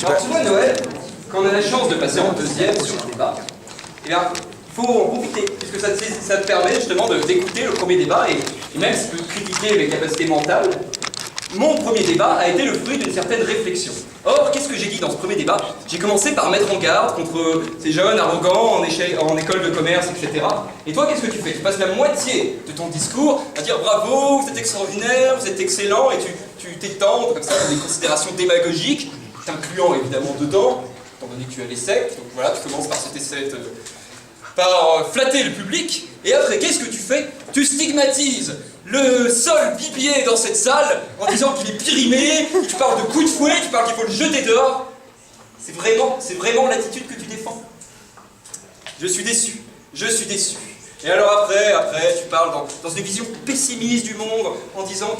Alors tu vois Noël, quand on a la chance de passer en deuxième sur un débat, eh bien, il faut en profiter, puisque ça te permet justement d'écouter le premier débat, et même si tu peux critiquer mes capacités mentales, mon premier débat a été le fruit d'une certaine réflexion. Or, qu'est-ce que j'ai dit dans ce premier débat? J'ai commencé par mettre en garde contre ces jeunes arrogants en école de commerce, etc. Et toi, qu'est-ce que tu fais? Tu passes la moitié de ton discours à dire bravo, vous êtes extraordinaire, vous êtes excellent, et tu t'étends comme ça dans des considérations démagogiques, t'incluant évidemment dedans, étant donné que tu as l'ESSEC. Donc voilà, tu commences par cet essai, par flatter le public, et après, qu'est-ce que tu fais? Tu stigmatises le seul bibier dans cette salle en disant qu'il est périmé, tu parles de coup de fouet, tu parles qu'il faut le jeter dehors. C'est vraiment l'attitude que tu défends. Je suis déçu. Et alors après, tu parles dans une vision pessimiste du monde, en disant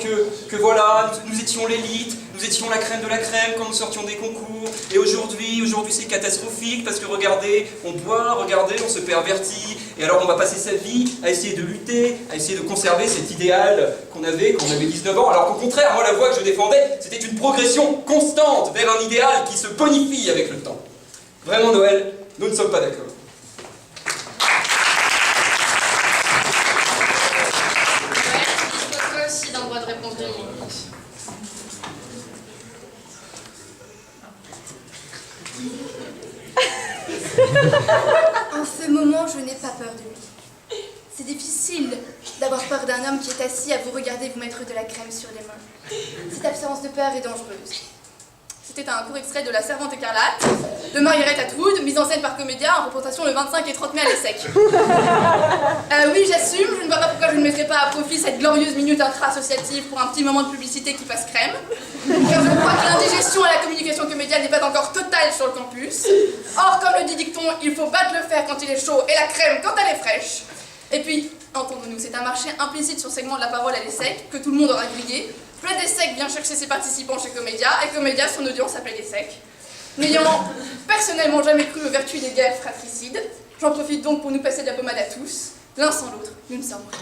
que voilà, nous étions l'élite, nous étions la crème de la crème quand nous sortions des concours, et aujourd'hui c'est catastrophique, parce que regardez, on boit, regardez, on se pervertit, et alors on va passer sa vie à essayer de lutter, à essayer de conserver cet idéal qu'on avait quand on avait 19 ans, alors qu'au contraire, moi la voie que je défendais, c'était une progression constante vers un idéal qui se bonifie avec le temps. Vraiment Noël, nous ne sommes pas d'accord. En ce moment, je n'ai pas peur de lui. C'est difficile d'avoir peur d'un homme qui est assis à vous regarder vous mettre de la crème sur les mains. Cette absence de peur est dangereuse. C'était un court extrait de La Servante écarlate, de Margaret Atwood, mise en scène par Comédia, en représentation le 25 et 30 mai à l'ESSEC. Oui, j'assume, je ne vois pas pourquoi je ne mettrais pas à profit cette glorieuse minute intra-associative pour un petit moment de publicité qui passe crème. Car je crois que l'indigestion à la communication Comédia n'est pas encore totale sur le campus. Or, comme le dit dicton, il faut battre le fer quand il est chaud et la crème quand elle est fraîche. Et puis, entendons-nous, c'est un marché implicite sur le segment de la parole à l'ESSEC que tout le monde aura grillé. Plein d'ESSEC vient chercher ses participants chez Comédia, et Comédia, son audience s'appelle l'ESSEC. N'ayant personnellement jamais cru aux vertus des guerres fratricides, j'en profite donc pour nous passer de la pommade à tous. L'un sans l'autre, nous ne sommes rien.